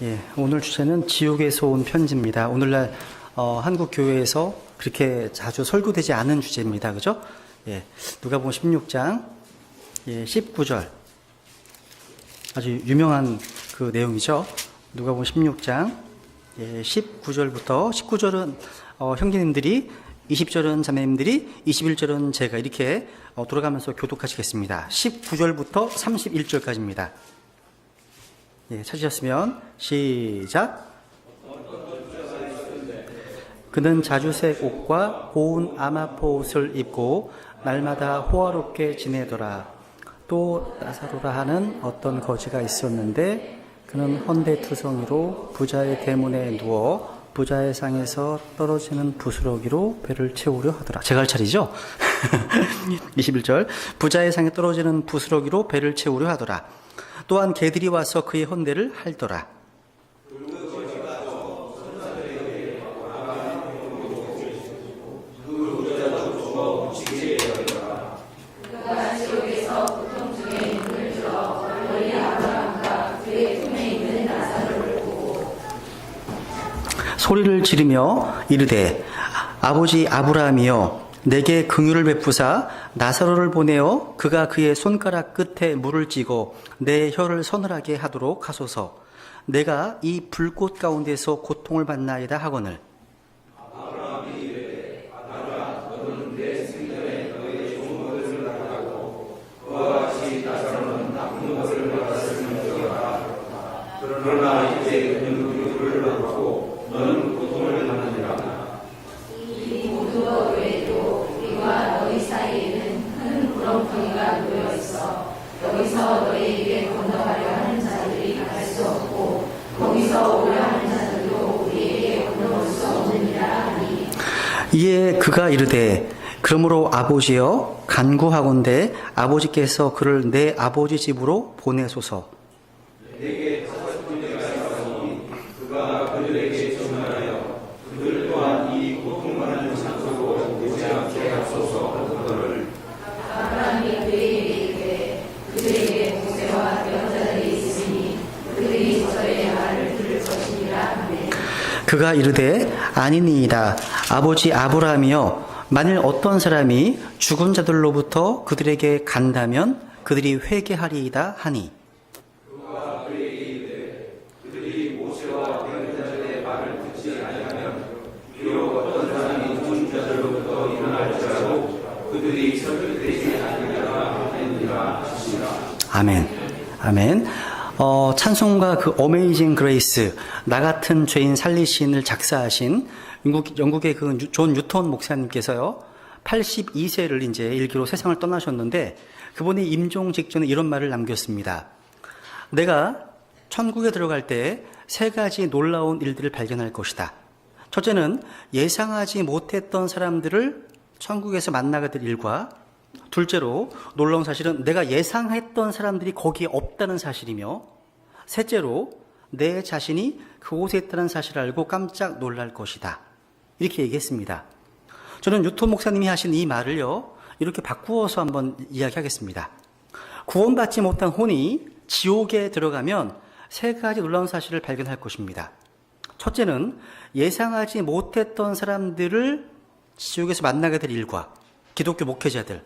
예, 오늘 주제는 지옥에서 온 편지입니다. 오늘날 한국 교회에서 그렇게 자주 설교되지 않은 주제입니다. 그죠? 예, 누가복음 16장 19절 아주 유명한 그 내용이죠. 누가복음 16장 19절부터 19절은 형제님들이, 20절은 자매님들이, 21절은 제가 이렇게 돌아가면서 교독하시겠습니다. 19절부터 31절까지입니다. 예, 찾으셨으면 시작. 그는 자주색 옷과 고운 아마포 옷을 입고 날마다 호화롭게 지내더라. 또 나사로라 하는 어떤 거지가 있었는데 그는 헌데투성이로 부자의 대문에 누워 부자의 상에서 떨어지는 부스러기로 배를 채우려 하더라. 제가 할 차례죠? 21절. 부자의 상에 떨어지는 부스러기로 배를 채우려 하더라. 또한 개들이 와서 그의 헌대를 핥더라. 소리를 지르며 이르되 아버지 아브라함이여 내게 긍휼을 베푸사 나사로를 보내어 그가 그의 손가락 끝에 물을 찌고 내 혀를 서늘하게 하도록 하소서. 내가 이 불꽃 가운데서 고통을 받나이다 하거늘. 아브라함이 이르되 아들아 너는 내 생전에 너의 좋은 것을 받았고 그와 같이 나사로는 나쁜 것을 받았으면 좋겠다. 그러나 이제 그는 긍휼을 받고 너는 고통을 받느니라. 이 모든 것 외에도 우리와 너희 사이에는 큰 구렁텅이가 놓여 있어 여기서 너희에게 건너가려 하는 자들이 갈 수 없고 거기서 오려 하는 자들도 우리에게 건너올 수 없느니라 하니. 이에 그가 이르되 그러므로 아버지여 간구하건대 아버지께서 그를 내 아버지 집으로 보내소서. 내게 다섯 군데가 있으니 그가 그들에게 전하여 그들 또한 이 고통받는 장소로 오지 않게 하소서 하거늘. 아브라함이 그에게 이르되 그들에게 모세와 여자들이 있으니 그들이 저의 말을 들을 것이니라 하매. 그가 이르되 아니니이다. 아버지 아브라함이여 만일 어떤 사람이 죽은 자들로부터 그들에게 간다면 그들이 회개하리이다 하니. 그가 그에게 이르되 그들이 모세와 여자들의 말을 듣지 아니하면 비록 어떤 사람이 죽은 자들로부터 일어날지라도 그들이 설득되지 아니하리라 하느니라 하시니라. 아멘. 아멘. 찬송가 그 어메이징 그레이스, 나 같은 죄인 살리신을 작사하신 영국의 그 존 뉴턴 목사님께서요, 82세를 이제 일기로 세상을 떠나셨는데, 그분이 임종 직전에 이런 말을 남겼습니다. 내가 천국에 들어갈 때 세 가지 놀라운 일들을 발견할 것이다. 첫째는 예상하지 못했던 사람들을 천국에서 만나게 될 일과, 둘째로 놀라운 사실은 내가 예상했던 사람들이 거기에 없다는 사실이며, 셋째로 내 자신이 그곳에 있다는 사실을 알고 깜짝 놀랄 것이다. 이렇게 얘기했습니다. 저는 뉴턴 목사님이 하신 이 말을요, 이렇게 바꾸어서 한번 이야기하겠습니다. 구원받지 못한 혼이 지옥에 들어가면 세 가지 놀라운 사실을 발견할 것입니다. 첫째는 예상하지 못했던 사람들을 지옥에서 만나게 될 일과, 기독교 목회자들,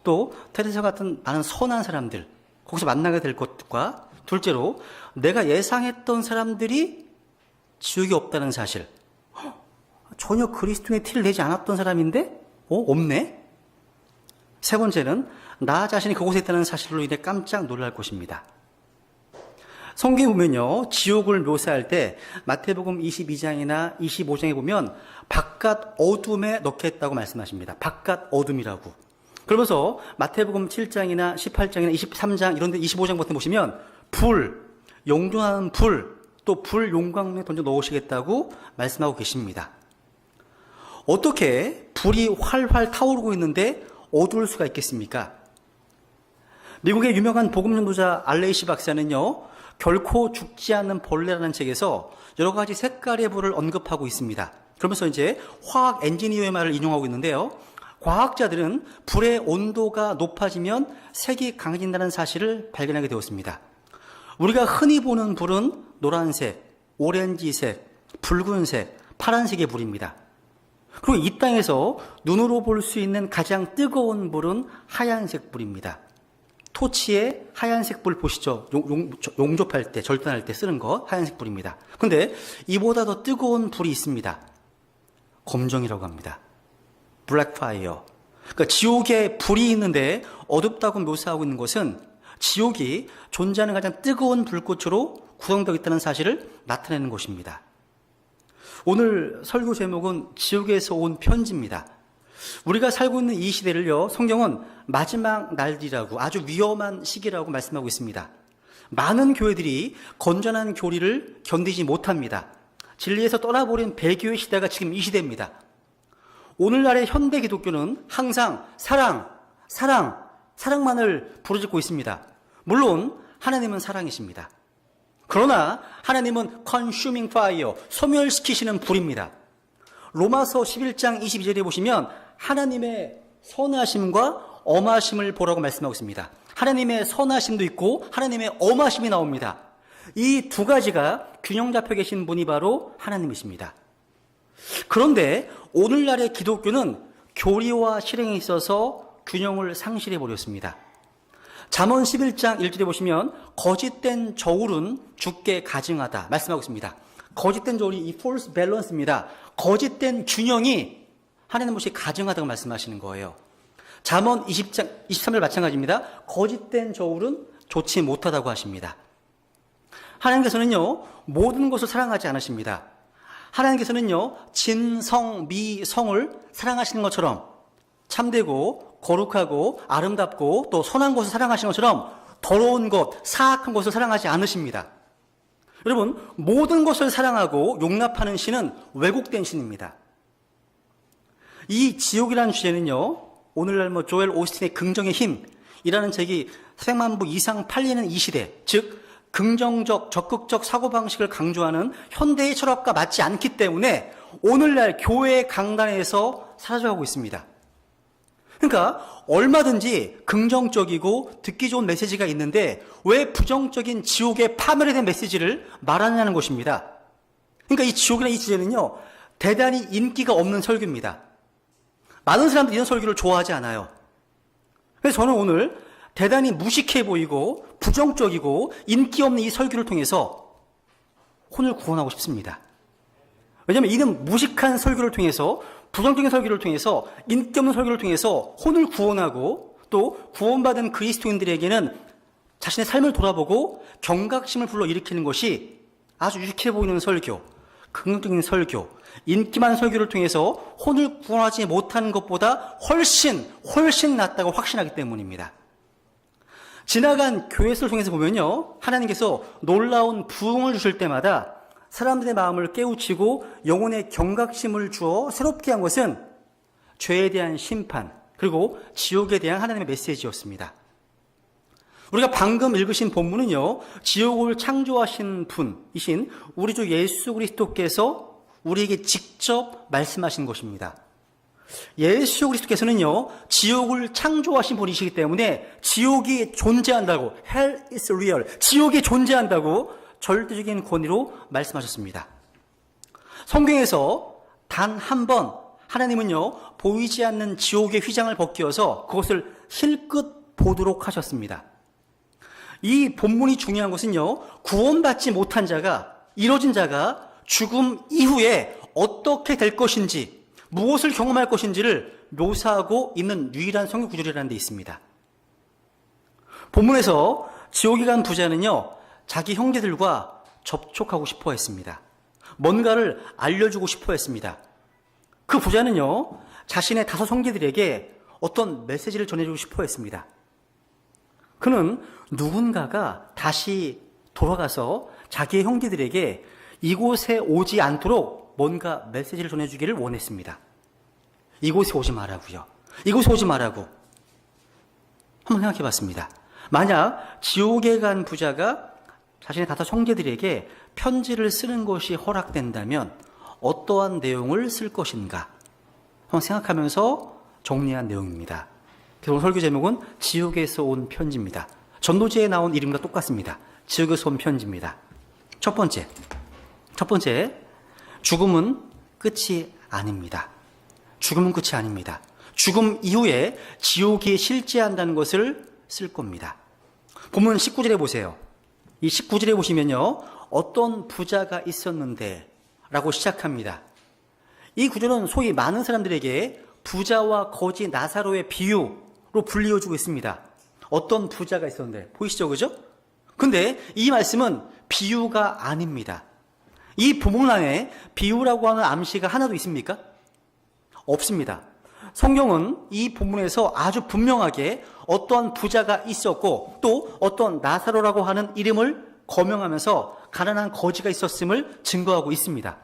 또 테레사 같은 많은 선한 사람들, 거기서 만나게 될 것과, 둘째로 내가 예상했던 사람들이 지옥에 없다는 사실. 전혀 그리스도인의 티를 내지 않았던 사람인데 없네? 세 번째는 나 자신이 그곳에 있다는 사실로 인해 깜짝 놀랄 것입니다. 성경에 보면요, 지옥을 묘사할 때 마태복음 22장이나 25장에 보면 바깥 어둠에 넣겠다고 말씀하십니다. 바깥 어둠이라고. 그러면서 마태복음 7장이나 18장이나 23장 이런 데 25장 같은 데 보시면 불, 용존하는 불, 또 불 용광로에 던져 넣으시겠다고 말씀하고 계십니다. 어떻게 불이 활활 타오르고 있는데 어두울 수가 있겠습니까? 미국의 유명한 복음연구자 알레이시 박사는요, 결코 죽지 않는 벌레라는 책에서 여러 가지 색깔의 불을 언급하고 있습니다. 그러면서 이제 화학 엔지니어의 말을 인용하고 있는데요. 과학자들은 불의 온도가 높아지면 색이 강해진다는 사실을 발견하게 되었습니다. 우리가 흔히 보는 불은 노란색, 오렌지색, 붉은색, 파란색의 불입니다. 그리고 이 땅에서 눈으로 볼 수 있는 가장 뜨거운 불은 하얀색 불입니다. 토치에 하얀색 불 보시죠? 용접할 때, 절단할 때 쓰는 거 하얀색 불입니다. 근데 이보다 더 뜨거운 불이 있습니다. 검정이라고 합니다. 블랙 파이어. 그러니까 지옥에 불이 있는데 어둡다고 묘사하고 있는 것은 지옥이 존재하는 가장 뜨거운 불꽃으로 구성되어 있다는 사실을 나타내는 것입니다. 오늘 설교 제목은 지옥에서 온 편지입니다. 우리가 살고 있는 이 시대를요, 성경은 마지막 날이라고, 아주 위험한 시기라고 말씀하고 있습니다. 많은 교회들이 건전한 교리를 견디지 못합니다. 진리에서 떠나버린 배교의 시대가 지금 이 시대입니다. 오늘날의 현대 기독교는 항상 사랑만을 부르짖고 있습니다. 물론 하나님은 사랑이십니다. 그러나 하나님은 consuming fire, 소멸시키시는 불입니다. 로마서 11장 22절에 보시면 하나님의 선하심과 엄하심을 보라고 말씀하고 있습니다. 하나님의 선하심도 있고 하나님의 엄하심이 나옵니다. 이 두 가지가 균형 잡혀 계신 분이 바로 하나님이십니다. 그런데 오늘날의 기독교는 교리와 실행에 있어서 균형을 상실해 버렸습니다. 잠언 11장 1절에 보시면 거짓된 저울은 주께 가증하다 말씀하고 있습니다. 거짓된 저울이 이 false balance입니다. 거짓된 균형이 하나님 것이 가증하다고 말씀하시는 거예요. 잠언 20장 23절 마찬가지입니다. 거짓된 저울은 좋지 못하다고 하십니다. 하나님께서는요, 모든 것을 사랑하지 않으십니다. 하나님께서는요, 진성, 미성을 사랑하시는 것처럼 참되고 거룩하고 아름답고 또 선한 것을 사랑하시는 것처럼 더러운 것, 사악한 것을 사랑하지 않으십니다. 여러분, 모든 것을 사랑하고 용납하는 신은 왜곡된 신입니다. 이 지옥이라는 주제는요, 오늘날 조엘 오스틴의 긍정의 힘이라는 책이 400만 부 이상 팔리는 이 시대, 즉 긍정적, 적극적 사고방식을 강조하는 현대의 철학과 맞지 않기 때문에 오늘날 교회 강단에서 사라져가고 있습니다. 그러니까 얼마든지 긍정적이고 듣기 좋은 메시지가 있는데 왜 부정적인 지옥의 파멸에 대한 메시지를 말하느냐는 것입니다. 그러니까 이 지옥이라는 이 주제는요, 대단히 인기가 없는 설교입니다. 많은 사람들이 이런 설교를 좋아하지 않아요. 그래서 저는 오늘 대단히 무식해 보이고 부정적이고 인기 없는 이 설교를 통해서 혼을 구원하고 싶습니다. 왜냐하면 이는 무식한 설교를 통해서, 부정적인 설교를 통해서, 인기 없는 설교를 통해서 혼을 구원하고 또 구원받은 그리스도인들에게는 자신의 삶을 돌아보고 경각심을 불러일으키는 것이 아주 유익해 보이는 설교, 긍정적인 설교, 인기 많은 설교를 통해서 혼을 구원하지 못하는 것보다 훨씬 낫다고 확신하기 때문입니다. 지나간 교회를 통해서 보면요, 하나님께서 놀라운 부흥을 주실 때마다 사람들의 마음을 깨우치고 영혼의 경각심을 주어 새롭게 한 것은 죄에 대한 심판, 그리고 지옥에 대한 하나님의 메시지였습니다. 우리가 방금 읽으신 본문은요, 지옥을 창조하신 분이신 우리 주 예수 그리스도께서 우리에게 직접 말씀하신 것입니다. 예수 그리스도께서는요, 지옥을 창조하신 분이시기 때문에 지옥이 존재한다고, hell is real, 지옥이 존재한다고 절대적인 권위로 말씀하셨습니다. 성경에서 단 한 번 하나님은요, 보이지 않는 지옥의 휘장을 벗기어서 그것을 힐끗 보도록 하셨습니다. 이 본문이 중요한 것은요, 구원받지 못한 자가, 이뤄진 자가 죽음 이후에 어떻게 될 것인지, 무엇을 경험할 것인지를 묘사하고 있는 유일한 성경 구절이라는 데 있습니다. 본문에서 지옥에 간 부자는요, 자기 형제들과 접촉하고 싶어 했습니다. 뭔가를 알려주고 싶어 했습니다. 그 부자는요, 자신의 5 형제들에게 어떤 메시지를 전해주고 싶어 했습니다. 그는 누군가가 다시 돌아가서 자기의 형제들에게 이곳에 오지 않도록 뭔가 메시지를 전해주기를 원했습니다. 이곳에 오지 말라고요. 이곳에 오지 말라고. 한번 생각해 봤습니다. 만약 지옥에 간 부자가 자신의 5 형제들에게 편지를 쓰는 것이 허락된다면 어떠한 내용을 쓸 것인가? 한번 생각하면서 정리한 내용입니다. 그래서 오늘 설교 제목은 지옥에서 온 편지입니다. 전도지에 나온 이름과 똑같습니다. 지옥에서 온 편지입니다. 첫 번째, 첫 번째, 죽음은 끝이 아닙니다. 죽음은 끝이 아닙니다. 죽음 이후에 지옥이 실제한다는 것을 쓸 겁니다. 본문 19절에 보세요. 이 19절에 보시면요, 어떤 부자가 있었는데 라고 시작합니다. 이 구절은 소위 많은 사람들에게 부자와 거지 나사로의 비유로 불리워주고 있습니다. 어떤 부자가 있었는데, 보이시죠, 그죠? 근데 이 말씀은 비유가 아닙니다. 이 본문안에 비유라고 하는 암시가 하나도 있습니까? 없습니다. 성경은 이 본문에서 아주 분명하게 어떤 부자가 있었고 또 어떤 나사로라고 하는 이름을 거명하면서 가난한 거지가 있었음을 증거하고 있습니다.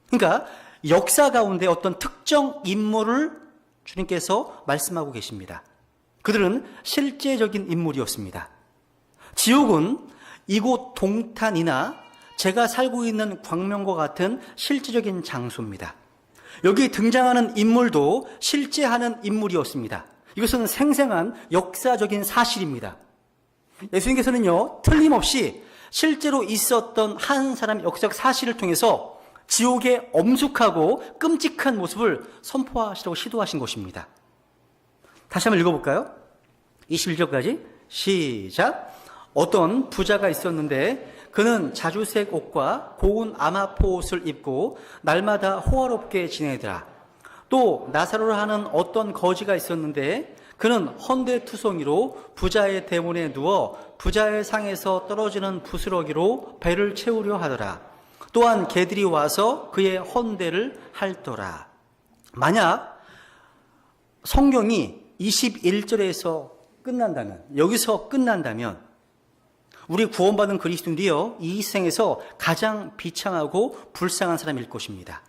그러니까 역사 가운데 어떤 특정 인물을 주님께서 말씀하고 계십니다. 그들은 실제적인 인물이었습니다. 지옥은 이곳 동탄이나 제가 살고 있는 광명과 같은 실제적인 장소입니다. 여기 등장하는 인물도 실제 하는 인물이었습니다. 이것은 생생한 역사적인 사실입니다. 예수님께서는요, 틀림없이 실제로 있었던 한 사람의 역사적 사실을 통해서 지옥의 엄숙하고 끔찍한 모습을 선포하시려고 시도하신 것입니다. 다시 한번 읽어볼까요? 21절까지 시작. 어떤 부자가 있었는데 그는 자주색 옷과 고운 아마포 옷을 입고 날마다 호화롭게 지내더라. 또 나사로를 하는 어떤 거지가 있었는데 그는 헌데투성이로 부자의 대문에 누워 부자의 상에서 떨어지는 부스러기로 배를 채우려 하더라. 또한 개들이 와서 그의 헌대를 핥더라. 만약 성경이 21절에서 끝난다면, 여기서 끝난다면 우리 구원받은 그리스도인들이요, 이 생에서 가장 비참하고 불쌍한 사람일 것입니다.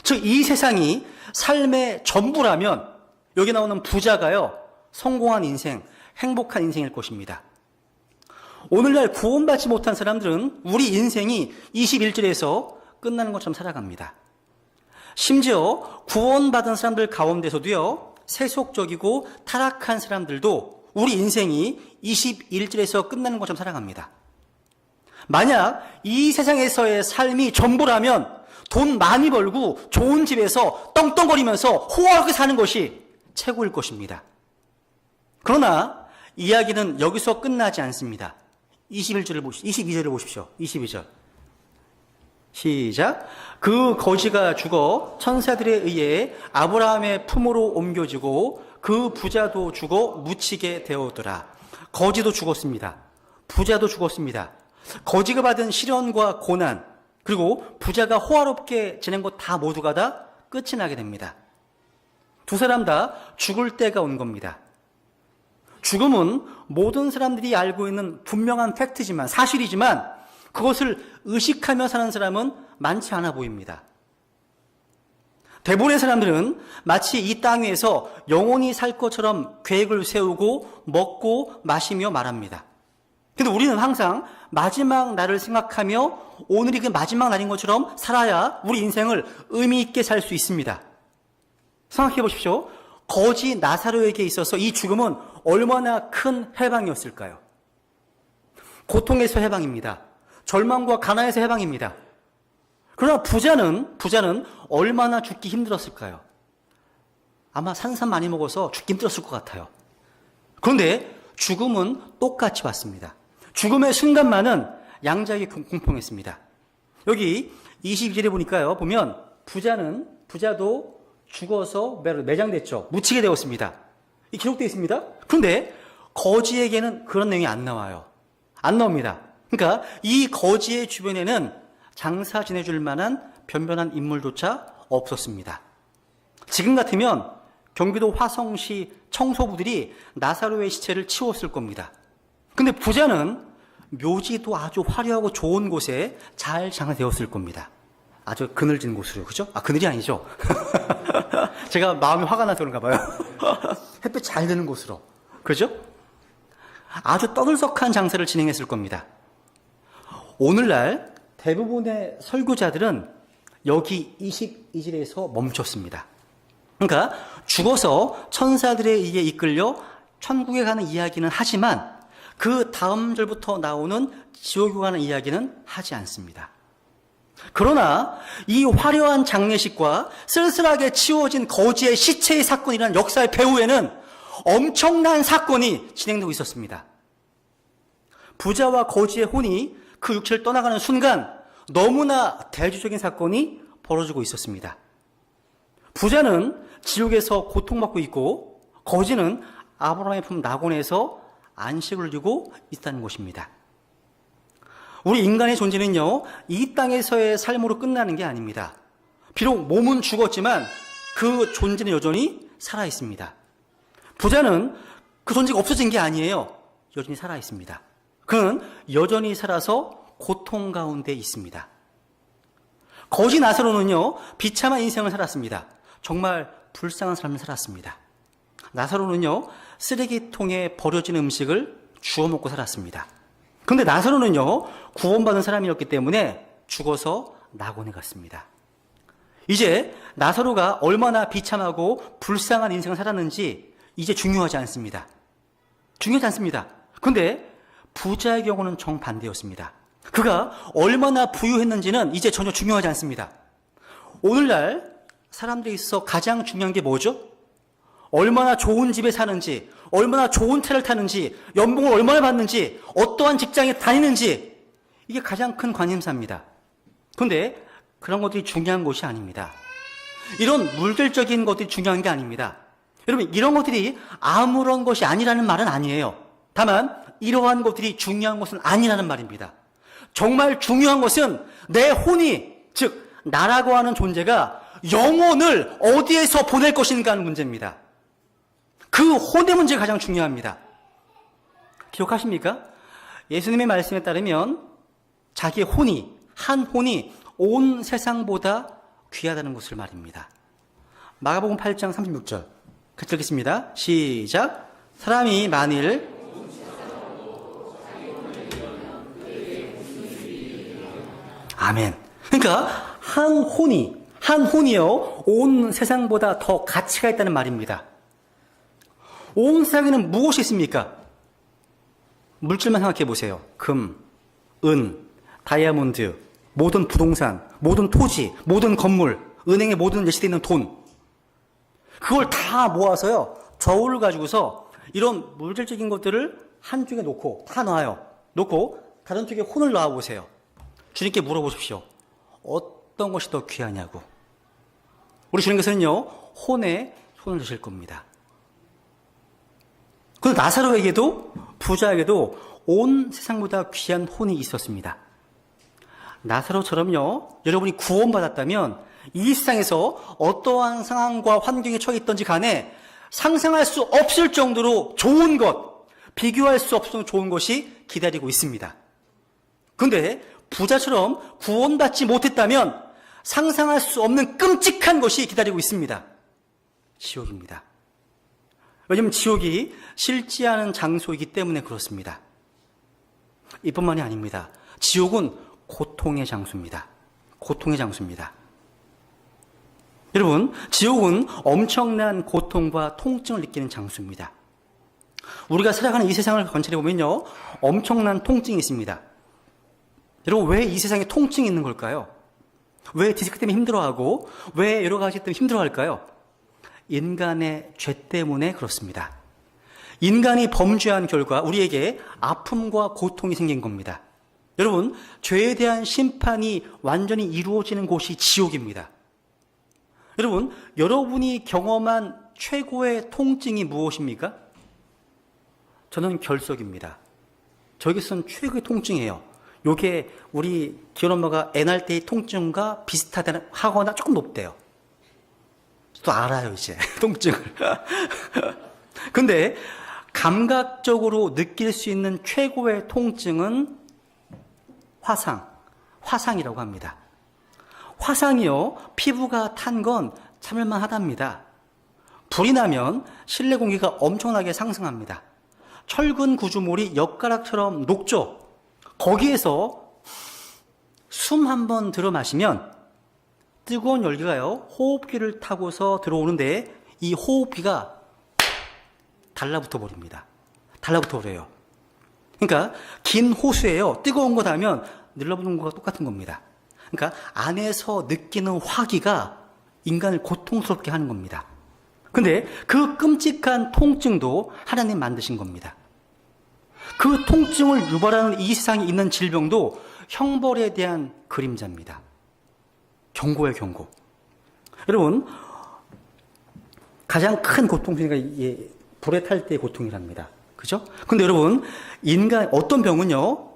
즉, 이 세상이 삶의 전부라면 여기 나오는 부자가요, 성공한 인생, 행복한 인생일 것입니다. 오늘날 구원받지 못한 사람들은 우리 인생이 21절에서 끝나는 것처럼 살아갑니다. 심지어 구원받은 사람들 가운데서도요, 세속적이고 타락한 사람들도 우리 인생이 21절에서 끝나는 것처럼 살아갑니다. 만약 이 세상에서의 삶이 전부라면 돈 많이 벌고 좋은 집에서 떵떵거리면서 호화롭게 사는 것이 최고일 것입니다. 그러나 이야기는 여기서 끝나지 않습니다. 22절을 보십시오. 22절. 시작. 그 거지가 죽어 천사들에 의해 아브라함의 품으로 옮겨지고 그 부자도 죽어 묻히게 되었더라. 거지도 죽었습니다. 부자도 죽었습니다. 거지가 받은 시련과 고난, 그리고 부자가 호화롭게 지낸 것 다 모두가 다 끝이 나게 됩니다. 두 사람 다 죽을 때가 온 겁니다. 죽음은 모든 사람들이 알고 있는 분명한 팩트지만, 사실이지만 그것을 의식하며 사는 사람은 많지 않아 보입니다. 대부분의 사람들은 마치 이 땅 위에서 영원히 살 것처럼 계획을 세우고 먹고 마시며 말합니다. 근데 우리는 항상 마지막 날을 생각하며 오늘이 그 마지막 날인 것처럼 살아야 우리 인생을 의미 있게 살 수 있습니다. 생각해 보십시오. 거지 나사로에게 있어서 이 죽음은 얼마나 큰 해방이었을까요? 고통에서 해방입니다. 절망과 가난에서 해방입니다. 그러나 부자는 얼마나 죽기 힘들었을까요? 아마 산삼 많이 먹어서 죽기 힘들었을 것 같아요. 그런데 죽음은 똑같이 왔습니다. 죽음의 순간만은 양자에게 공평했습니다. 여기 22절에 보니까요, 보면 부자도 죽어서 매장됐죠. 묻히게 되었습니다. 이 기록되어 있습니다. 그런데 거지에게는 그런 내용이 안 나와요. 안 나옵니다. 그러니까 이 거지의 주변에는 장사 지내줄 만한 변변한 인물조차 없었습니다. 지금 같으면 경기도 화성시 청소부들이 나사로의 시체를 치웠을 겁니다. 근데 부자는 묘지도 아주 화려하고 좋은 곳에 잘 장사되었을 겁니다. 아주 그늘진 곳으로, 그죠? 그늘이 아니죠. 제가 마음이 화가 나서 그런가 봐요. 햇볕 잘 드는 곳으로, 그죠? 아주 떠들썩한 장사를 진행했을 겁니다. 오늘날 대부분의 설교자들은 여기 22절에서 멈췄습니다. 그러니까 죽어서 천사들에 의해 이끌려 천국에 가는 이야기는 하지만 그 다음 절부터 나오는 지옥에 가는 이야기는 하지 않습니다. 그러나 이 화려한 장례식과 쓸쓸하게 치워진 거지의 시체의 사건이라는 역사의 배후에는 엄청난 사건이 진행되고 있었습니다. 부자와 거지의 혼이 그 육체를 떠나가는 순간 너무나 대조적인 사건이 벌어지고 있었습니다. 부자는 지옥에서 고통받고 있고 거지는 아브라함의 품 낙원에서 안식을 누리고 있다는 것입니다. 우리 인간의 존재는요, 이 땅에서의 삶으로 끝나는 게 아닙니다. 비록 몸은 죽었지만 그 존재는 여전히 살아있습니다. 부자는 그 존재가 없어진 게 아니에요. 여전히 살아있습니다. 그는 여전히 살아서 고통 가운데 있습니다. 거지 나사로는요, 비참한 인생을 살았습니다. 정말 불쌍한 삶을 살았습니다. 나사로는요, 쓰레기통에 버려진 음식을 주워 먹고 살았습니다. 그런데 나사로는요, 구원받은 사람이었기 때문에 죽어서 낙원에 갔습니다. 이제 나사로가 얼마나 비참하고 불쌍한 인생을 살았는지 이제 중요하지 않습니다. 중요하지 않습니다. 그런데 부자의 경우는 정반대였습니다. 그가 얼마나 부유했는지는 이제 전혀 중요하지 않습니다. 오늘날 사람들이 있어 가장 중요한 게 뭐죠? 얼마나 좋은 집에 사는지, 얼마나 좋은 차를 타는지, 연봉을 얼마나 받는지, 어떠한 직장에 다니는지, 이게 가장 큰 관심사입니다. 그런데 그런 것들이 중요한 것이 아닙니다. 이런 물질적인 것들이 중요한 게 아닙니다. 여러분, 이런 것들이 아무런 것이 아니라는 말은 아니에요. 다만 이러한 것들이 중요한 것은 아니라는 말입니다. 정말 중요한 것은 내 혼이, 즉 나라고 하는 존재가 영혼을 어디에서 보낼 것인가 하는 문제입니다. 그 혼의 문제가 가장 중요합니다. 기억하십니까? 예수님의 말씀에 따르면 자기의 혼이, 한 혼이 온 세상보다 귀하다는 것을 말입니다. 마가복음 8장 36절 같이 읽겠습니다. 시작. 사람이 만일 아멘. 그러니까 한 혼이요, 온 세상보다 더 가치가 있다는 말입니다. 온 세상에는 무엇이 있습니까? 물질만 생각해 보세요. 금, 은, 다이아몬드, 모든 부동산, 모든 토지, 모든 건물, 은행에 모든 예시되어 있는 돈. 그걸 다 모아서요, 저울을 가지고서 이런 물질적인 것들을 한쪽에 놓고 다 놔요. 놓고 다른 쪽에 혼을 놔보세요. 주님께 물어보십시오. 어떤 것이 더 귀하냐고. 우리 주님께서는요, 혼에 손을 드실 겁니다. 그런데 나사로에게도, 부자에게도 온 세상보다 귀한 혼이 있었습니다. 나사로처럼요, 여러분이 구원받았다면 이 세상에서 어떠한 상황과 환경에 처해 있던지 간에 상상할 수 없을 정도로 좋은 것, 비교할 수 없을 정도로 좋은 것이 기다리고 있습니다. 그런데 부자처럼 구원받지 못했다면 상상할 수 없는 끔찍한 것이 기다리고 있습니다. 지옥입니다. 왜냐하면 지옥이 싫지 않은 장소이기 때문에 그렇습니다. 이뿐만이 아닙니다. 지옥은 고통의 장소입니다. 고통의 장소입니다. 여러분, 지옥은 엄청난 고통과 통증을 느끼는 장소입니다. 우리가 살아가는 이 세상을 관찰해 보면요, 엄청난 통증이 있습니다. 여러분, 왜 이 세상에 통증이 있는 걸까요? 왜 디스크 때문에 힘들어하고 왜 여러 가지 때문에 힘들어할까요? 인간의 죄 때문에 그렇습니다. 인간이 범죄한 결과 우리에게 아픔과 고통이 생긴 겁니다. 여러분, 죄에 대한 심판이 완전히 이루어지는 곳이 지옥입니다. 여러분, 여러분이 경험한 최고의 통증이 무엇입니까? 저는 결석입니다. 저에게서는 최고의 통증이에요. 요게 우리 기혼 엄마가 애 낳을 때의 통증과 비슷하거나 조금 높대요. 또 알아요, 이제 통증을. 근데 감각적으로 느낄 수 있는 최고의 통증은 화상이라고 합니다. 화상이요, 피부가 탄 건 참을만 하답니다. 불이 나면 실내 공기가 엄청나게 상승합니다. 철근 구조물이 엿가락처럼 녹죠. 거기에서 숨 한 번 들어 마시면 뜨거운 열기가요, 호흡기를 타고서 들어오는데 이 호흡기가 달라붙어 버립니다. 달라붙어 버려요. 그러니까 긴 호수에요, 뜨거운 거 닿으면 늘러붙는 거가 똑같은 겁니다. 그러니까 안에서 느끼는 화기가 인간을 고통스럽게 하는 겁니다. 근데 그 끔찍한 통증도 하나님 만드신 겁니다. 그 통증을 유발하는 이 세상에 있는 질병도 형벌에 대한 그림자입니다. 경고예요, 경고. 여러분, 가장 큰 고통이니까 불에 탈 때의 고통이랍니다. 그죠? 근데 여러분, 어떤 병은요,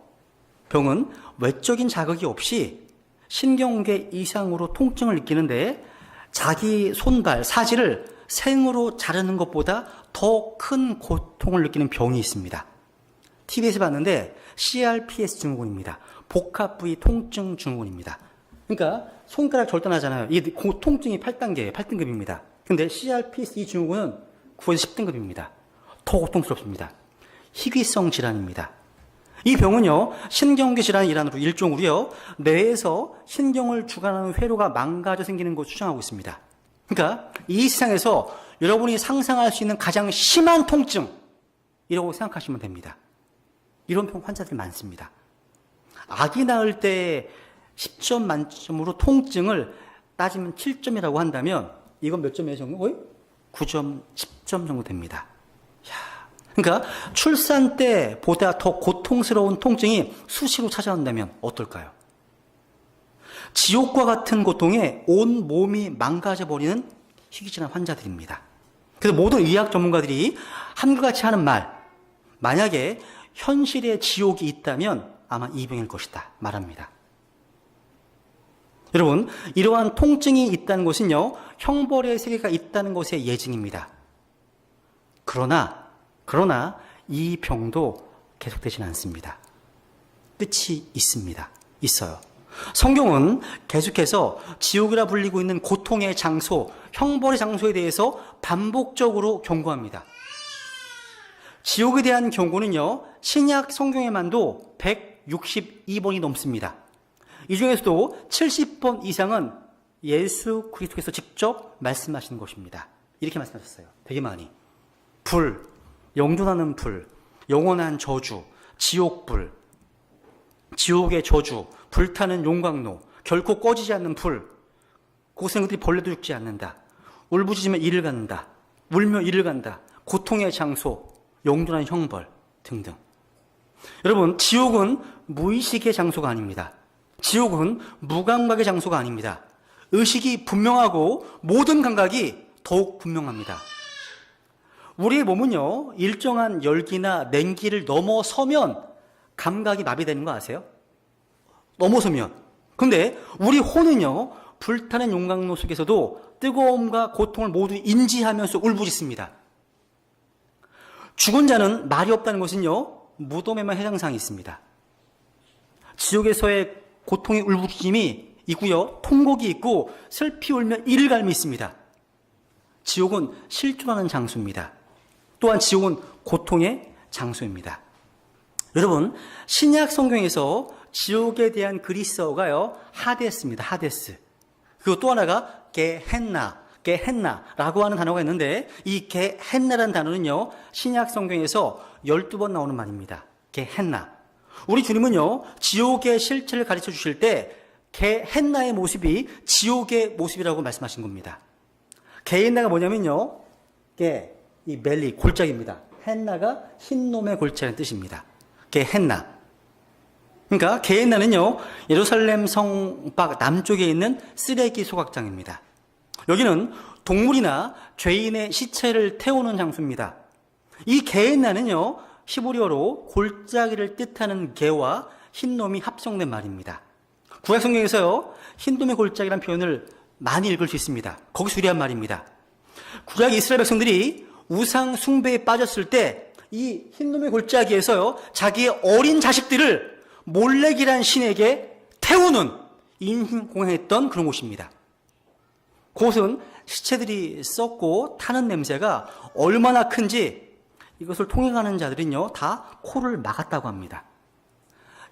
병은 외적인 자극이 없이 신경계 이상으로 통증을 느끼는데 자기 손발, 사지를 생으로 자르는 것보다 더 큰 고통을 느끼는 병이 있습니다. TV에서 봤는데 CRPS 증후군입니다. 복합부위 통증 증후군입니다. 그러니까 손가락 절단하잖아요. 이 통증이 8단계예요. 8등급입니다. 근데 CRPS 이 증후군은 9에서 10등급입니다. 더 고통스럽습니다. 희귀성 질환입니다. 이 병은요, 신경계 질환 일환으로 일종으로요, 뇌에서 신경을 주관하는 회로가 망가져 생기는 것을 추정하고 있습니다. 그러니까 이 세상에서 여러분이 상상할 수 있는 가장 심한 통증이라고 생각하시면 됩니다. 이런 병 환자들이 많습니다. 아기 낳을 때 10점 만점으로 통증을 따지면 7점이라고 한다면 이건 몇 점이에요? 정도? 9점, 10점 정도 됩니다. 그러니까 출산 때보다 더 고통스러운 통증이 수시로 찾아온다면 어떨까요? 지옥과 같은 고통에 온 몸이 망가져버리는 희귀질환 환자들입니다. 그래서 모든 의학 전문가들이 한결같이 하는 말, 만약에 현실에 지옥이 있다면 아마 이 병일 것이다 말합니다. 여러분, 이러한 통증이 있다는 것은요, 형벌의 세계가 있다는 것의 예증입니다. 그러나 이 병도 계속되지는 않습니다. 끝이 있습니다. 있어요. 성경은 계속해서 지옥이라 불리고 있는 고통의 장소, 형벌의 장소에 대해서 반복적으로 경고합니다. 지옥에 대한 경고는요, 신약 성경에만도 162번이 넘습니다. 이 중에서도 70번 이상은 예수 그리스도께서 직접 말씀하시는 것입니다. 이렇게 말씀하셨어요. 되게 많이. 불, 영존하는 불, 영원한 저주, 지옥불, 지옥의 저주, 불타는 용광로, 결코 꺼지지 않는 불, 그곳에 그들이 벌레도 죽지 않는다. 울부짖으며 이를 간다. 울며 이를 간다. 고통의 장소, 영존한 형벌 등등. 여러분, 지옥은 무의식의 장소가 아닙니다. 지옥은 무감각의 장소가 아닙니다. 의식이 분명하고 모든 감각이 더욱 분명합니다. 우리의 몸은요, 일정한 열기나 냉기를 넘어서면 감각이 마비되는 거 아세요? 넘어서면. 근데 우리 혼은요, 불타는 용광로 속에서도 뜨거움과 고통을 모두 인지하면서 울부짖습니다. 죽은 자는 말이 없다는 것은요, 무덤에만 해당사항이 있습니다. 지옥에서의 고통의 울부짖음이 있고요, 통곡이 있고 슬피 울며 이를 갈미 있습니다. 지옥은 실존하는 장소입니다. 또한 지옥은 고통의 장소입니다. 여러분, 신약 성경에서 지옥에 대한 그리스어가요, 하데스입니다. 하데스. 그리고 또 하나가 게헨나라고 하는 단어가 있는데, 이 게헨나라는 단어는요, 신약 성경에서 12번 나오는 말입니다. 게헨나. 우리 주님은요, 지옥의 실체를 가르쳐 주실 때 게헨나의 모습이 지옥의 모습이라고 말씀하신 겁니다. 게헨나가 뭐냐면요, 이 멜리, 골짜기입니다. 헨나가 흰놈의 골짜기라는 뜻입니다. 게헨나. 그러니까 게헨나는요, 예루살렘 성 밖 남쪽에 있는 쓰레기 소각장입니다. 여기는 동물이나 죄인의 시체를 태우는 장소입니다. 이 게헨나는요, 히브리어로 골짜기를 뜻하는 개와 흰놈이 합성된 말입니다. 구약 성경에서요, 흰놈의 골짜기라는 표현을 많이 읽을 수 있습니다. 거기서 유래한 말입니다. 구약 이스라엘 백성들이 우상 숭배에 빠졌을 때 이 흰놈의 골짜기에서요, 자기의 어린 자식들을 몰렉이란 신에게 태우는 인신공양했던 그런 곳입니다. 그곳은 시체들이 썩고 타는 냄새가 얼마나 큰지 이것을 통행하는 자들은요, 다 코를 막았다고 합니다.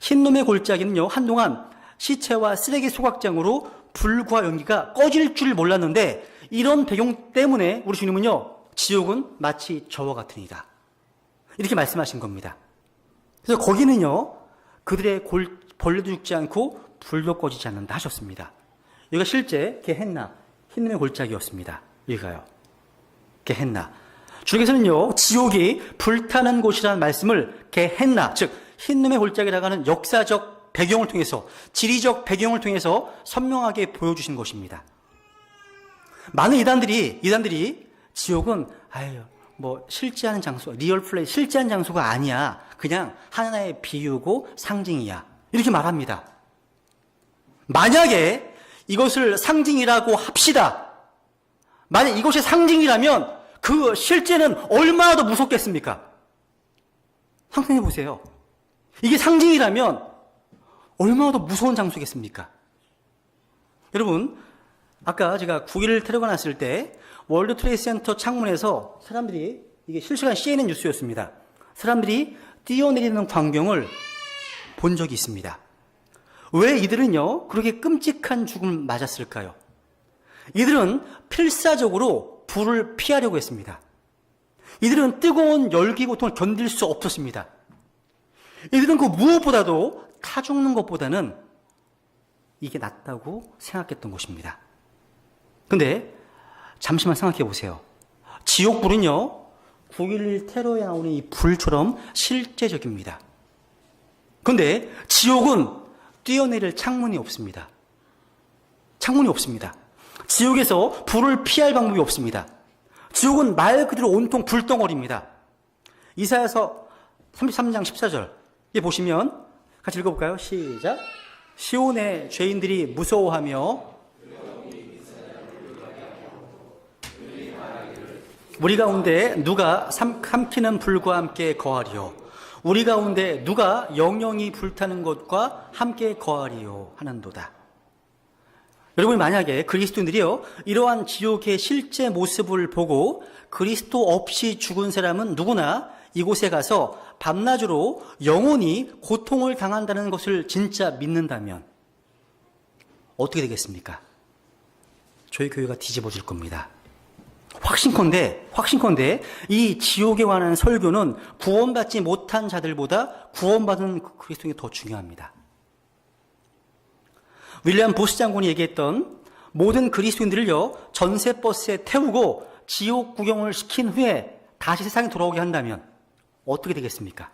흰놈의 골짜기는요, 한동안 시체와 쓰레기 소각장으로 불과 연기가 꺼질 줄 몰랐는데, 이런 배경 때문에 우리 주님은요, 지옥은 마치 저와 같으니라, 이렇게 말씀하신 겁니다. 그래서 거기는요, 그들의 벌레도 죽지 않고 불도 꺼지지 않는다 하셨습니다. 이거 실제 게헨나, 흰눈의 골짜기였습니다. 여기가요. 게헨나. 주께서는요, 지옥이 불타는 곳이라는 말씀을 게헨나, 즉 흰눈의 골짜기라고 하는 역사적 배경을 통해서, 지리적 배경을 통해서 선명하게 보여주신 것입니다. 많은 이단들이 지옥은 실제하는 장소, 리얼 플레이, 실제한 장소가 아니야. 그냥 하나의 비유고 상징이야. 이렇게 말합니다. 만약에 이것을 상징이라고 합시다. 만약 이것이 상징이라면 그 실제는 얼마나 더 무섭겠습니까? 상상해 보세요. 이게 상징이라면 얼마나 더 무서운 장소겠습니까? 여러분, 아까 제가 9.11 테러가 났을 때 월드 트레이드 센터 창문에서 사람들이, 이게 실시간 CNN 뉴스였습니다. 사람들이 뛰어내리는 광경을 본 적이 있습니다. 왜 이들은요, 그렇게 끔찍한 죽음을 맞았을까요? 이들은 필사적으로 불을 피하려고 했습니다. 이들은 뜨거운 열기 고통을 견딜 수 없었습니다. 이들은 그 무엇보다도 타 죽는 것보다는 이게 낫다고 생각했던 것입니다. 근데 잠시만 생각해 보세요. 지옥불은요, 9.11 테러에 나오는 이 불처럼 실제적입니다. 근데 지옥은 뛰어내릴 창문이 없습니다. 창문이 없습니다. 지옥에서 불을 피할 방법이 없습니다. 지옥은 말 그대로 온통 불덩어리입니다. 이사야서 33장 14절 에 보시면 같이 읽어볼까요? 시작. 시온의 죄인들이 무서워하며 우리 가운데 누가 삼키는 불과 함께 거하리요. 우리 가운데 누가 영영이 불타는 것과 함께 거하리요 하는도다. 여러분이 만약에 그리스도인들이요, 이러한 지옥의 실제 모습을 보고 그리스도 없이 죽은 사람은 누구나 이곳에 가서 밤낮으로 영원히 고통을 당한다는 것을 진짜 믿는다면 어떻게 되겠습니까? 저희 교회가 뒤집어질 겁니다. 확신컨대 이 지옥에 관한 설교는 구원받지 못한 자들보다 구원받은 그리스도인이 더 중요합니다. 윌리엄 보스 장군이 얘기했던 모든 그리스도인들을요, 전세버스에 태우고 지옥 구경을 시킨 후에 다시 세상에 돌아오게 한다면 어떻게 되겠습니까?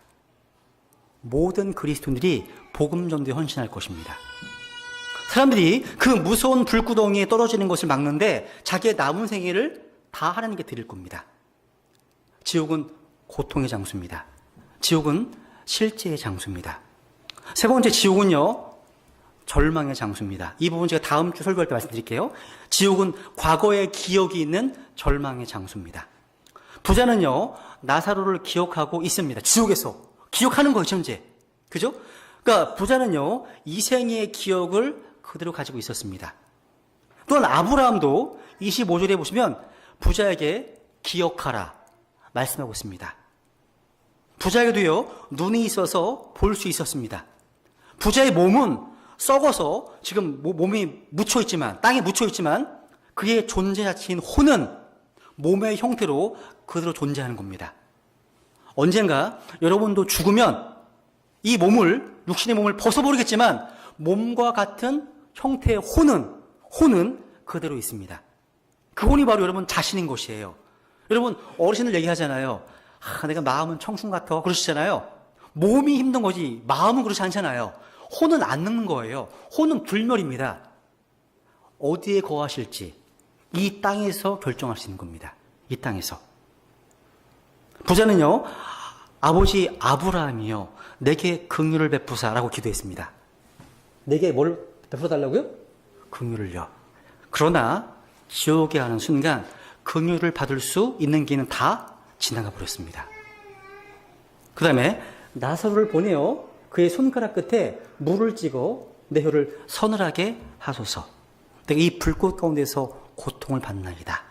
모든 그리스도인들이 복음 전도에 헌신할 것입니다. 사람들이 그 무서운 불구덩이에 떨어지는 것을 막는데 자기의 남은 생애를 다 하나님께 드릴 겁니다. 지옥은 고통의 장소입니다. 지옥은 실제의 장소입니다. 세 번째, 지옥은요, 절망의 장소입니다. 이 부분 제가 다음 주 설교할 때 말씀드릴게요. 지옥은 과거의 기억이 있는 절망의 장소입니다. 부자는요, 나사로를 기억하고 있습니다. 지옥에서 기억하는 거예요, 현재. 그죠? 그러니까 부자는요, 이생의 기억을 그대로 가지고 있었습니다. 또한 아브라함도 25절에 보시면 부자에게 기억하라 말씀하고 있습니다. 부자에게도요, 눈이 있어서 볼 수 있었습니다. 부자의 몸은 썩어서 지금 몸이 묻혀있지만, 땅에 묻혀있지만 그의 존재 자체인 혼은 몸의 형태로 그대로 존재하는 겁니다. 언젠가 여러분도 죽으면 이 몸을, 육신의 몸을 벗어버리겠지만 몸과 같은 형태의 혼은 그대로 있습니다. 그 혼이 바로 여러분 자신인 것이에요. 여러분 어르신들 얘기하잖아요. 내가 마음은 청춘 같아 그러시잖아요. 몸이 힘든 거지 마음은 그렇지 않잖아요. 혼은 안 늙는 거예요. 혼은 불멸입니다. 어디에 거하실지 이 땅에서 결정하시는 겁니다. 이 땅에서. 부자는요, 아버지 아브라함이요, 내게 긍휼을 베푸사라고 기도했습니다. 내게 뭘 베풀어 달라고요? 긍휼을요. 그러나 지옥에 가는 순간 긍휼을 받을 수 있는 길은 다 지나가 버렸습니다. 그 다음에 나사로를 보내어 그의 손가락 끝에 물을 찍어 내 혀를 서늘하게 하소서. 내가 이 불꽃 가운데서 고통을 받나이다.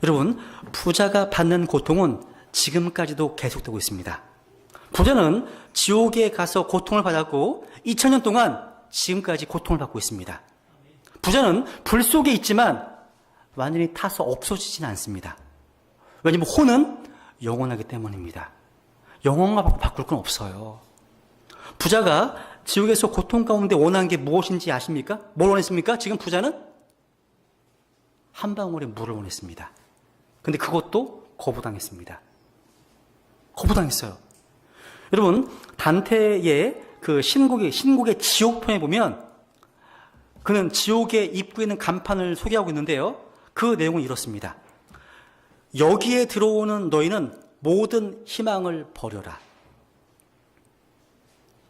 여러분, 부자가 받는 고통은 지금까지도 계속되고 있습니다. 부자는 지옥에 가서 고통을 받았고 2000년 동안 지금까지 고통을 받고 있습니다. 부자는 불 속에 있지만 완전히 타서 없어지지는 않습니다. 왜냐하면 혼은 영원하기 때문입니다. 영원과 바꿀 건 없어요. 부자가 지옥에서 고통 가운데 원한 게 무엇인지 아십니까? 뭘 원했습니까? 지금 부자는 한 방울의 물을 원했습니다. 근데 그것도 거부당했습니다. 거부당했어요. 여러분, 단테의 그 신곡의 지옥편에 보면 그는 지옥의 입구에 있는 간판을 소개하고 있는데요. 그 내용은 이렇습니다. 여기에 들어오는 너희는 모든 희망을 버려라.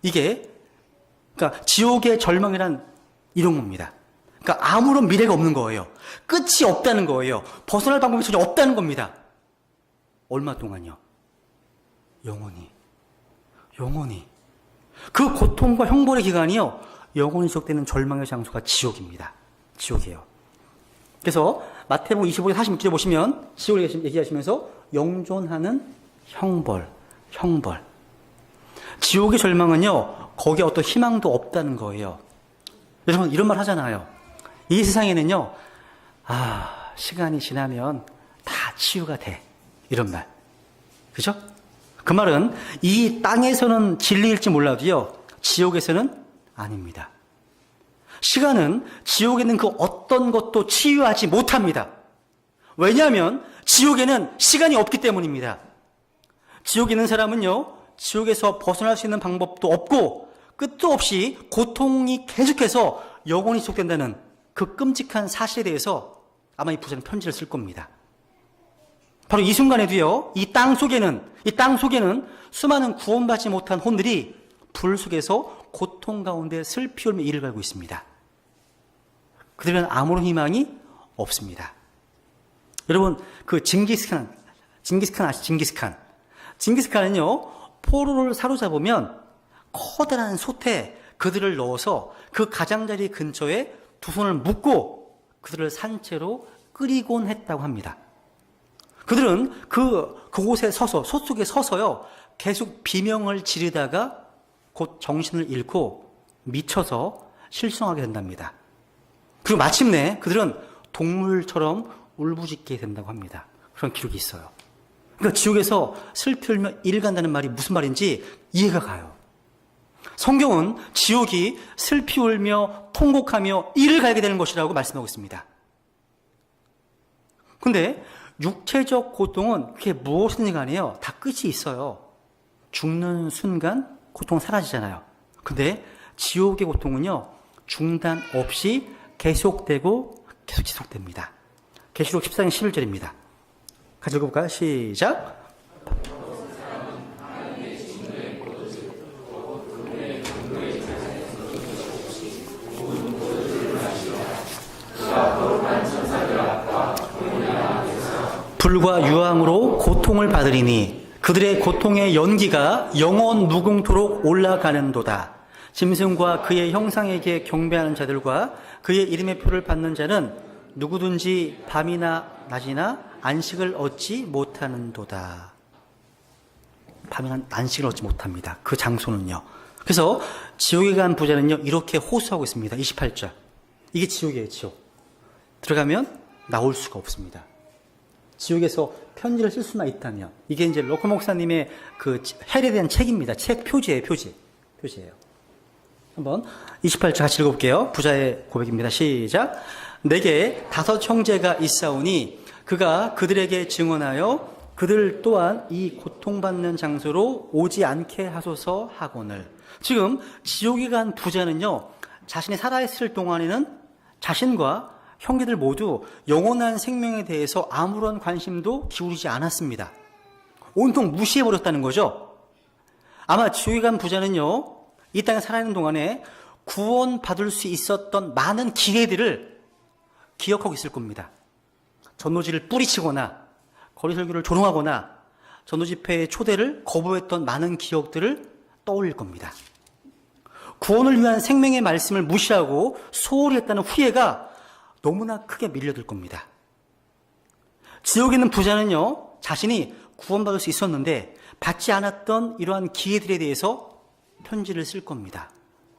이게 그러니까 지옥의 절망이란 이런 겁니다. 그러니까 아무런 미래가 없는 거예요. 끝이 없다는 거예요. 벗어날 방법이 전혀 없다는 겁니다. 얼마 동안요? 영원히. 그 고통과 형벌의 기간이요, 영원히 지속되는 절망의 장소가 지옥입니다. 지옥이에요. 그래서 마태복음 25장 46절에 보시면 지옥을 얘기하시면서 영존하는 형벌. 지옥의 절망은요, 거기에 어떤 희망도 없다는 거예요. 여러분, 이런 말 하잖아요. 이 세상에는요, 시간이 지나면 다 치유가 돼. 이런 말. 그죠? 그 말은 이 땅에서는 진리일지 몰라도요, 지옥에서는 아닙니다. 시간은 지옥에 있는 그 어떤 것도 치유하지 못합니다. 왜냐하면 지옥에는 시간이 없기 때문입니다. 지옥에 있는 사람은요, 지옥에서 벗어날 수 있는 방법도 없고 끝도 없이 고통이 계속해서 영원히 지속된다는 그 끔찍한 사실에 대해서 아마 이 부자는 편지를 쓸 겁니다. 바로 이 순간에도요, 이 땅 속에는 수많은 구원받지 못한 혼들이 불 속에서 고통 가운데 슬피 울며 이를 갈고 있습니다. 그들은 아무런 희망이 없습니다. 여러분, 그 징기스칸 아시죠? 징기스칸은요, 포로를 사로잡으면 커다란 솥에 그들을 넣어서 그 가장자리 근처에 두 손을 묶고 그들을 산채로 끓이곤 했다고 합니다. 그들은 그곳에 서서, 솥 속에 서서요, 계속 비명을 지르다가 곧 정신을 잃고 미쳐서 실성하게 된답니다. 그리고 마침내 그들은 동물처럼 울부짖게 된다고 합니다. 그런 기록이 있어요. 그러니까 지옥에서 슬피 울며 이를 간다는 말이 무슨 말인지 이해가 가요. 성경은 지옥이 슬피 울며 통곡하며 이를 갈게 되는 것이라고 말씀하고 있습니다. 근데 육체적 고통은 그게 무엇이든지 간에요, 다 끝이 있어요. 죽는 순간 고통 사라지잖아요. 근데 지옥의 고통은요, 중단 없이 계속되고 계속 지속됩니다. 계시록 14장 11절입니다. 같이 읽어볼까요? 시작. 불과 유황으로 고통을 받으리니 그들의 고통의 연기가 영원 무궁토록 올라가는도다. 짐승과 그의 형상에게 경배하는 자들과 그의 이름의 표를 받는 자는 누구든지 밤이나 낮이나 안식을 얻지 못하는도다. 밤이나 안식을 얻지 못합니다. 그 장소는요. 그래서 지옥에 간 부자는요, 이렇게 호소하고 있습니다. 28절. 이게 지옥이에요, 지옥. 들어가면 나올 수가 없습니다. 지옥에서 편지를 쓸 수만 있다면. 이게 이제 로커 목사님의 그 헬에 대한 책입니다. 책 표지예요, 표지예요. 한번 28절 같이 읽어볼게요. 부자의 고백입니다. 시작. 내게 5 형제가 있사오니 그가 그들에게 증언하여 그들 또한 이 고통받는 장소로 오지 않게 하소서 하거늘. 지금 지옥에 간 부자는요, 자신이 살아있을 동안에는 자신과 형제들 모두 영원한 생명에 대해서 아무런 관심도 기울이지 않았습니다. 온통 무시해버렸다는 거죠. 아마 지옥에 간 부자는요, 이 땅에 살아있는 동안에 구원받을 수 있었던 많은 기회들을 기억하고 있을 겁니다. 전도지를 뿌리치거나 거리설교를 조롱하거나 전도집회의 초대를 거부했던 많은 기억들을 떠올릴 겁니다. 구원을 위한 생명의 말씀을 무시하고 소홀히 했다는 후회가 너무나 크게 밀려들 겁니다. 지옥에 있는 부자는요, 자신이 구원받을 수 있었는데 받지 않았던 이러한 기회들에 대해서 편지를 쓸 겁니다.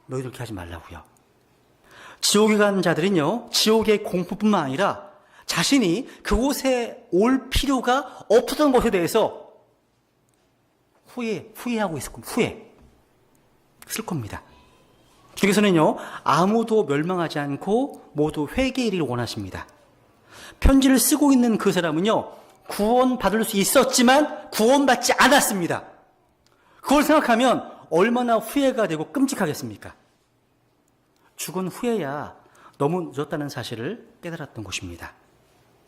너희들 그렇게 하지 말라고요. 지옥에 간 자들은요, 지옥의 공포뿐만 아니라 자신이 그곳에 올 필요가 없었던 것에 대해서 후회하고 있을 겁니다. 쓸 겁니다. 주께서는요, 아무도 멸망하지 않고 모두 회개이를 원하십니다. 편지를 쓰고 있는 그 사람은요, 구원받을 수 있었지만 구원받지 않았습니다. 그걸 생각하면 얼마나 후회가 되고 끔찍하겠습니까? 죽은 후에야 너무 늦었다는 사실을 깨달았던 것입니다.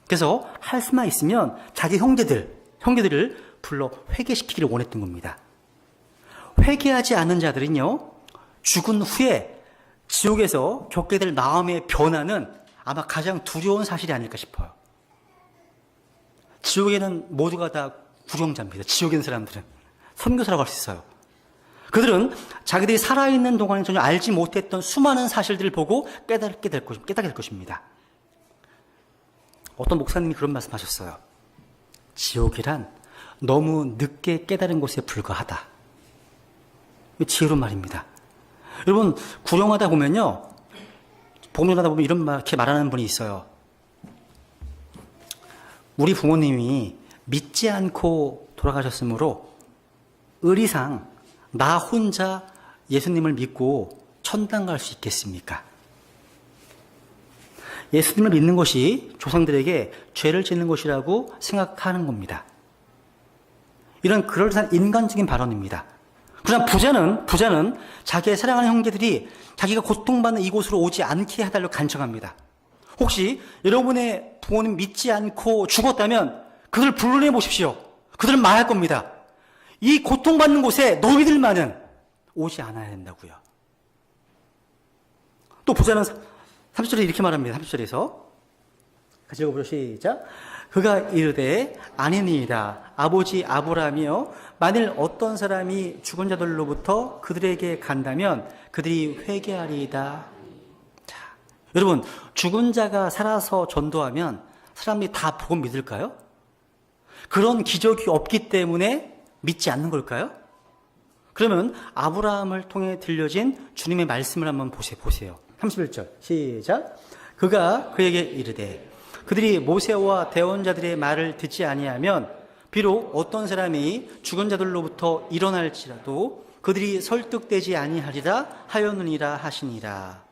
그래서 할 수만 있으면 자기 형제들을 불러 회개시키기를 원했던 겁니다. 회개하지 않는 자들은요, 죽은 후에 지옥에서 겪게 될 마음의 변화는 아마 가장 두려운 사실이 아닐까 싶어요. 지옥에는 모두가 다 구령자입니다. 지옥에 있는 사람들은. 선교사라고 할 수 있어요. 그들은 자기들이 살아있는 동안에 전혀 알지 못했던 수많은 사실들을 보고 깨닫게 될 것입니다. 어떤 목사님이 그런 말씀 하셨어요. 지옥이란 너무 늦게 깨달은 곳에 불과하다. 지혜로운 말입니다. 여러분, 구령하다 보면요, 복음 전하다 보면 이렇게 말하는 분이 있어요. 우리 부모님이 믿지 않고 돌아가셨으므로 의리상 나 혼자 예수님을 믿고 천당 갈 수 있겠습니까? 예수님을 믿는 것이 조상들에게 죄를 짓는 것이라고 생각하는 겁니다. 이런 그럴듯한 인간적인 발언입니다. 그러나 부자는 자기의 사랑하는 형제들이 자기가 고통받는 이곳으로 오지 않게 해달라고 간청합니다. 혹시 여러분의 부모님 믿지 않고 죽었다면 그들을 불러내 보십시오. 그들은 말할 겁니다. 이 고통받는 곳에 너희들만은 오지 않아야 된다고요. 또 부자는 30절에 이렇게 말합니다. 30절에서 같이 읽어보죠. 시작. 그가 이르되 아니니이다. 아버지 아브라함이여, 만일 어떤 사람이 죽은 자들로부터 그들에게 간다면 그들이 회개하리이다. 자, 여러분, 죽은 자가 살아서 전도하면 사람들이 다 보고 믿을까요? 그런 기적이 없기 때문에 믿지 않는 걸까요? 그러면 아브라함을 통해 들려진 주님의 말씀을 한번 보세요. 31절 시작. 그가 그에게 이르되 그들이 모세와 대언자들의 말을 듣지 아니하면 비록 어떤 사람이 죽은 자들로부터 일어날지라도 그들이 설득되지 아니하리라 하였느니라 하시니라.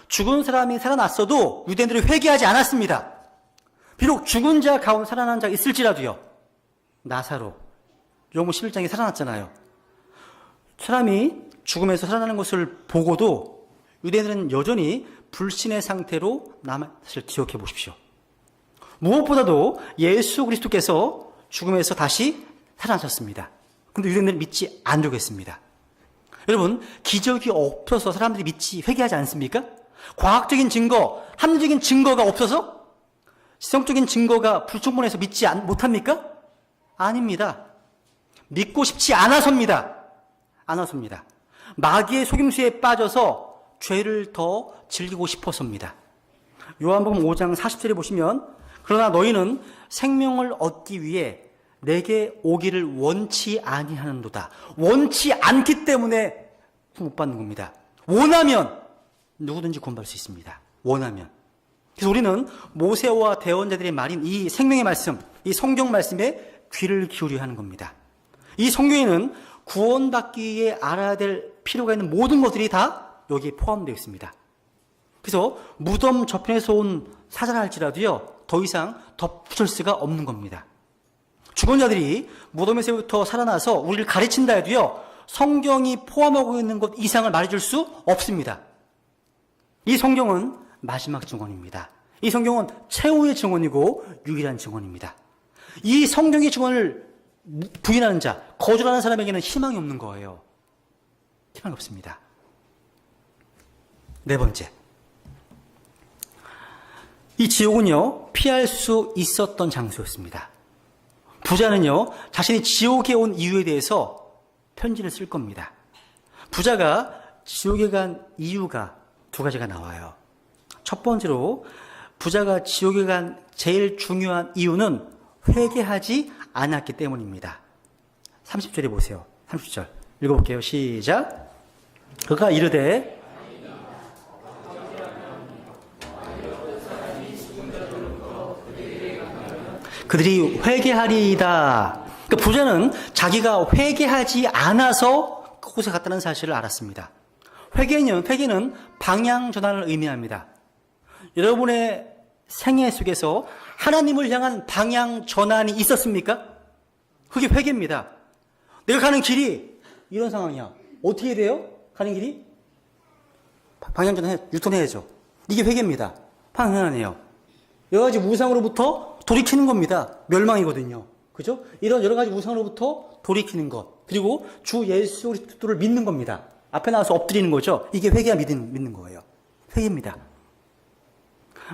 죽은 사람이 살아났어도 유대인들이 회개하지 않았습니다. 비록 죽은 자 가운데 살아난 자가 있을지라도요. 나사로 요한복음 11장에 살아났잖아요. 사람이 죽음에서 살아나는 것을 보고도 유대인들은 여전히 불신의 상태로 남은 사실 기억해 보십시오. 무엇보다도 예수 그리스도께서 죽음에서 다시 살아나셨습니다. 그런데 유대인들은 믿지 않으려고 했습니다. 여러분, 기적이 없어서 사람들이 회개하지 않습니까? 과학적인 증거, 합리적인 증거가 없어서? 지성적인 증거가 불충분해서 믿지 못합니까? 아닙니다. 믿고 싶지 않아서입니다. 마귀의 속임수에 빠져서 죄를 더 즐기고 싶어서입니다. 요한복음 5장 40절에 보시면 그러나 너희는 생명을 얻기 위해 내게 오기를 원치 아니하는도다. 원치 않기 때문에 못 받는 겁니다. 원하면 누구든지 구원받을 수 있습니다. 원하면. 그래서 우리는 모세와 대언자들의 말인 이 생명의 말씀, 이 성경 말씀에 귀를 기울여야 하는 겁니다. 이 성경에는 구원받기 위해 알아야 될 필요가 있는 모든 것들이 다 여기에 포함되어 있습니다. 그래서 무덤 저편에서 온 사자랄지라도요, 더 이상 덧붙일 수가 없는 겁니다. 죽은 자들이 무덤에서부터 살아나서 우리를 가르친다 해도요, 성경이 포함하고 있는 것 이상을 말해줄 수 없습니다. 이 성경은 마지막 증언입니다. 이 성경은 최후의 증언이고 유일한 증언입니다. 이 성경의 증언을 부인하는 자, 거절하는 사람에게는 희망이 없는 거예요. 희망이 없습니다. 네 번째. 이 지옥은요, 피할 수 있었던 장소였습니다. 부자는요, 자신이 지옥에 온 이유에 대해서 편지를 쓸 겁니다. 부자가 지옥에 간 이유가 두 가지가 나와요. 첫 번째로, 부자가 지옥에 간 제일 중요한 이유는 회개하지 않았기 때문입니다. 30절에 보세요. 30절. 읽어볼게요. 시작. 그가 이르되 그들이 회개하리이다. 그러니까 부자는 자기가 회개하지 않아서 그곳에 갔다는 사실을 알았습니다. 회개는 방향 전환을 의미합니다. 여러분의 생애 속에서 하나님을 향한 방향 전환이 있었습니까? 그게 회개입니다. 내가 가는 길이 이런 상황이야. 어떻게 돼요? 가는 길이? 방향 전환, 유턴해야죠. 이게 회개입니다. 방향 전환이에요. 여러 가지 우상으로부터 돌이키는 겁니다. 멸망이거든요. 그죠? 이런 여러 가지 우상으로부터 돌이키는 것. 그리고 주 예수 그리스도를 믿는 겁니다. 앞에 나와서 엎드리는 거죠. 이게 회개와 믿는 거예요. 회개입니다.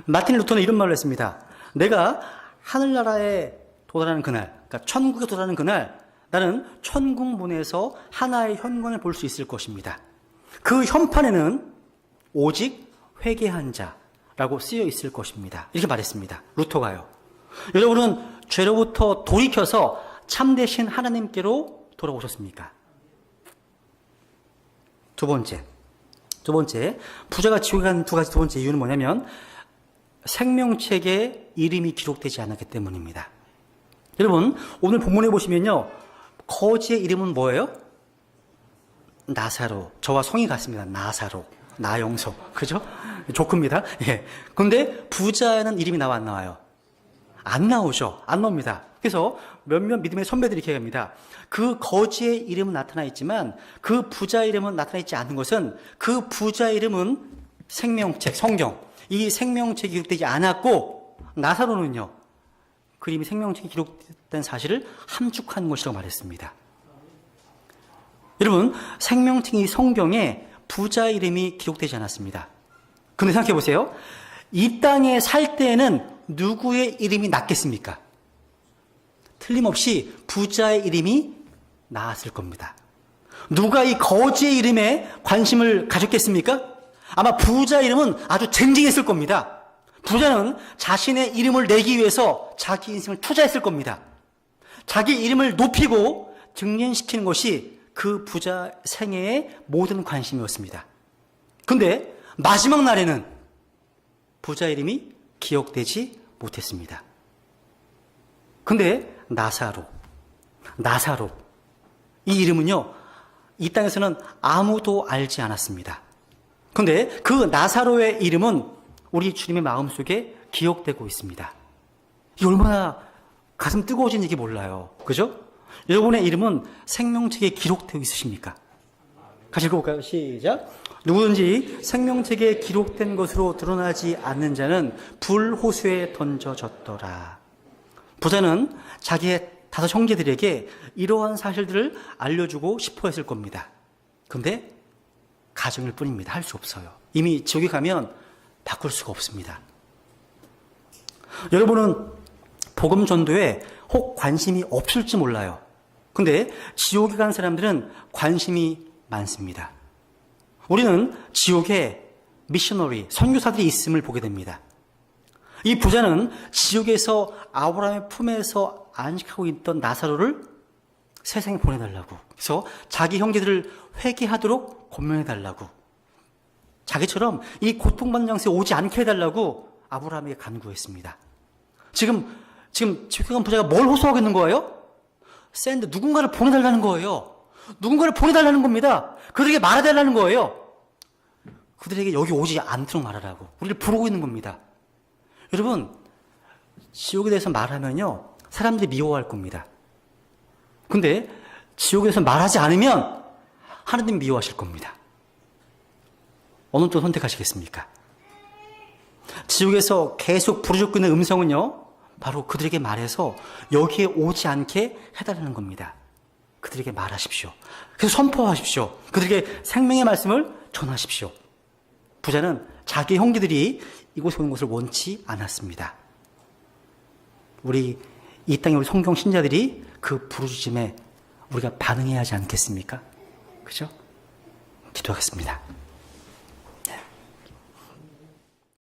마틴 루터는 이런 말을 했습니다. 내가 하늘나라에 도달하는 그날, 그러니까 천국에 도달하는 그날, 나는 천국문에서 하나의 현관을 볼 수 있을 것입니다. 그 현판에는 오직 회개한 자라고 쓰여 있을 것입니다. 이렇게 말했습니다. 루터가요. 여러분은 죄로부터 돌이켜서 참되신 하나님께로 돌아오셨습니까? 두 번째, 부자가 지옥에 간 두 번째 이유는 뭐냐면 생명책에 이름이 기록되지 않았기 때문입니다. 여러분, 오늘 본문에 보시면요, 거지의 이름은 뭐예요? 나사로. 저와 성이 같습니다. 나사로. 나영소. 그죠? 조크입니다. 예. 그런데 부자는 이름이 나와 안 나와요? 안 나오죠. 안 나옵니다. 그래서 몇몇 믿음의 선배들이 이렇게 합니다. 그 거지의 이름은 나타나 있지만 그 부자 이름은 나타나 있지 않은 것은 그 부자 이름은 생명책, 성경, 이 생명책이 기록되지 않았고 나사로는요, 그 이름이 생명책에 기록된 사실을 함축한 것이라고 말했습니다. 여러분, 생명책이 성경에 부자 이름이 기록되지 않았습니다. 근데 생각해 보세요. 이 땅에 살 때에는 누구의 이름이 낫겠습니까? 틀림없이 부자의 이름이 나았을 겁니다. 누가 이 거지의 이름에 관심을 가졌겠습니까? 아마 부자 이름은 아주 쟁쟁했을 겁니다. 부자는 자신의 이름을 내기 위해서 자기 인생을 투자했을 겁니다. 자기 이름을 높이고 증진시키는 것이 그 부자 생애의 모든 관심이었습니다. 근데 마지막 날에는 부자 이름이 기억되지 못했습니다. 근데 나사로. 이 이름은요, 이 땅에서는 아무도 알지 않았습니다. 근데 그 나사로의 이름은 우리 주님의 마음속에 기억되고 있습니다. 이게 얼마나 가슴 뜨거워진지 몰라요. 그죠? 여러분의 이름은 생명책에 기록되어 있으십니까? 같이 읽어볼까요? 시작. 누구든지 생명책에 기록된 것으로 드러나지 않는 자는 불호수에 던져졌더라. 부자는 자기의 5 형제들에게 이러한 사실들을 알려주고 싶어 했을 겁니다. 근데 가정일 뿐입니다. 할 수 없어요. 이미 지옥에 가면 바꿀 수가 없습니다. 여러분은 복음 전도에 혹 관심이 없을지 몰라요. 근데 지옥에 간 사람들은 관심이 많습니다. 우리는 지옥에 미셔너리, 선교사들이 있음을 보게 됩니다. 이 부자는 지옥에서 아브라함의 품에서 안식하고 있던 나사로를 세상에 보내달라고, 그래서 자기 형제들을 회개하도록 권면해달라고, 자기처럼 이 고통받는 장소에 오지 않게 해달라고 아브라함에게 간구했습니다. 지금 지옥에 간 부자가 뭘 호소하고 있는 거예요? 누군가를 보내달라는 거예요. 누군가를 보내달라는 겁니다. 그들에게 말해달라는 거예요. 그들에게 여기 오지 않도록 말하라고 우리를 부르고 있는 겁니다. 여러분, 지옥에 대해서 말하면요, 사람들이 미워할 겁니다. 근데 지옥에 대해서 말하지 않으면 하나님 미워하실 겁니다. 어느 쪽 선택하시겠습니까? 지옥에서 계속 부르짖고 있는 음성은요, 바로 그들에게 말해서 여기에 오지 않게 해달라는 겁니다. 그들에게 말하십시오. 그래서 선포하십시오. 그들에게 생명의 말씀을 전하십시오. 부자는 자기 형제들이 이곳에 오는 것을 원치 않았습니다. 이 땅의 우리 성경 신자들이 그 부르짖음에 우리가 반응해야 하지 않겠습니까? 그죠? 기도하겠습니다.